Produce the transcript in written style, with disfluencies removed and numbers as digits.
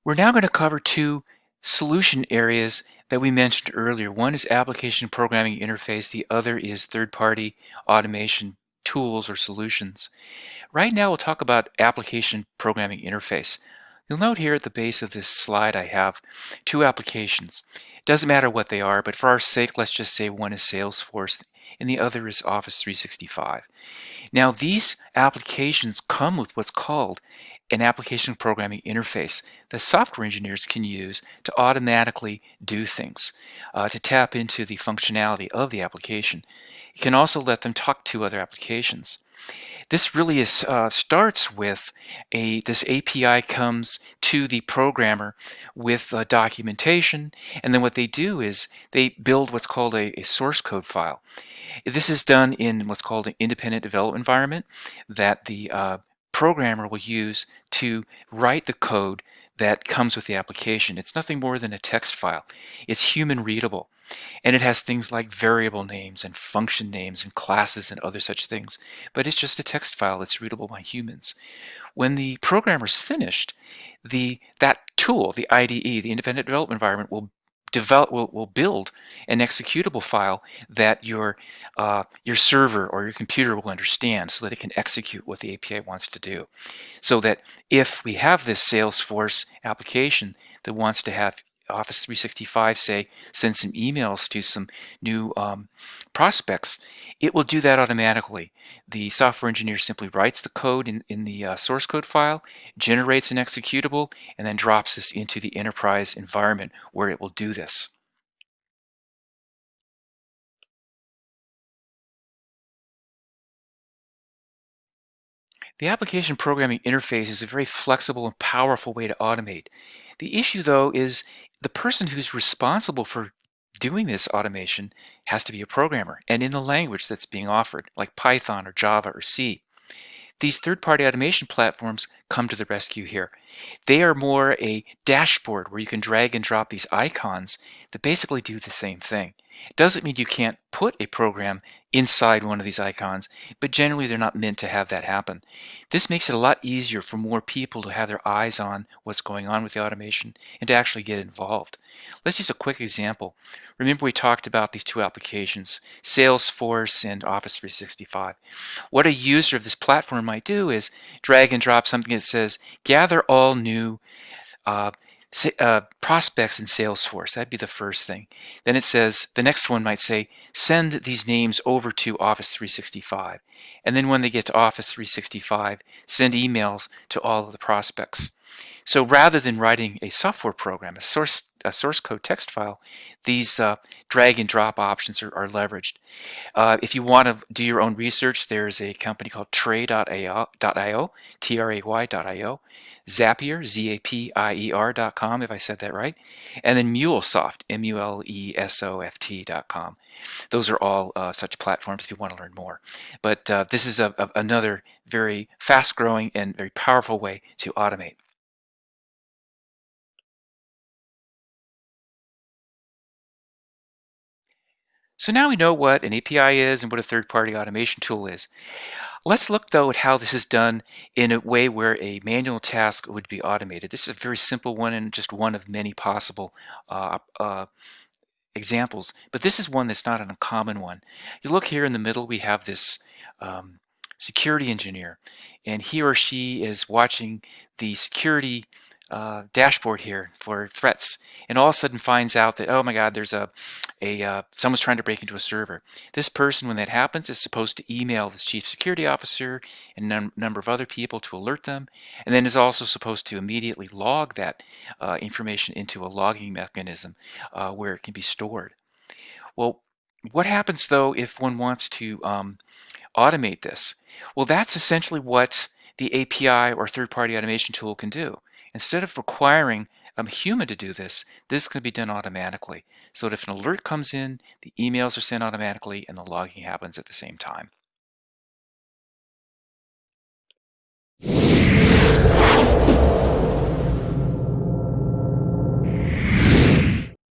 We're now going to cover two solution areas that we mentioned earlier. One is application programming interface. The other is third-party automation tools or solutions. Right now we'll talk about application programming interface. You'll note here at the base of this slide I have two applications. It doesn't matter what they are, but for our sake, let's just say one is Salesforce and the other is Office 365. Now these applications come with what's called an application programming interface that software engineers can use to automatically do things, to tap into the functionality of the application. You can also let them talk to other applications. This really starts with this API comes to the programmer with documentation, and then what they do is they build what's called a source code file. This is done in what's called an independent development environment that the programmer will use to write the code that comes with the application. It's nothing more than a text file. It's human readable. And it has things like variable names and function names and classes and other such things. But it's just a text file that's readable by humans. When the programmer's finished, that tool, the IDE, the independent development environment, will build an executable file that your server or your computer will understand so that it can execute what the API wants to do. So that if we have this Salesforce application that wants to have Office 365, say, send some emails to some new prospects, it will do that automatically. The software engineer simply writes the code in the source code file, generates an executable, and then drops this into the enterprise environment where it will do this. The application programming interface is a very flexible and powerful way to automate. The issue, though, is the person who's responsible for doing this automation has to be a programmer and in the language that's being offered, like Python or Java or C. These third-party automation platforms come to the rescue here. They are more a dashboard where you can drag and drop these icons that basically do the same thing. It doesn't mean you can't put a program inside one of these icons, but generally they're not meant to have that happen. This makes it a lot easier for more people to have their eyes on what's going on with the automation and to actually get involved. Let's use a quick example. Remember we talked about these two applications, Salesforce and Office 365. What a user of this platform might do is drag and drop something that says, gather all new uh, prospects in Salesforce. That'd be the first thing. Then it says, the next one might say, send these names over to Office 365. And then when they get to Office 365, send emails to all of the prospects. So rather than writing a software program, a source code text file, these drag and drop options are leveraged. If you want to do your own research, there's a company called Tray.io, Tray.io, Zapier, Zapier.com, if I said that right, and then MuleSoft, Mulesoft.com. Those are all such platforms if you want to learn more. But this is another very fast-growing and very powerful way to automate. So now we know what an API is and what a third-party automation tool is. Let's look though at how this is done in a way where a manual task would be automated. This is a very simple one and just one of many possible examples, but this is one that's not an uncommon one. You look here in the middle, we have this security engineer, and he or she is watching the security dashboard here for threats, and all of a sudden finds out that, oh my God, there's someone's trying to break into a server. This person, when that happens, is supposed to email this chief security officer and a number of other people to alert them, and then is also supposed to immediately log that information into a logging mechanism where it can be stored. Well, what happens though if one wants to automate this? Well, that's essentially what the API or third-party automation tool can do. Instead of requiring a human to do this, this can be done automatically. So that if an alert comes in, the emails are sent automatically and the logging happens at the same time.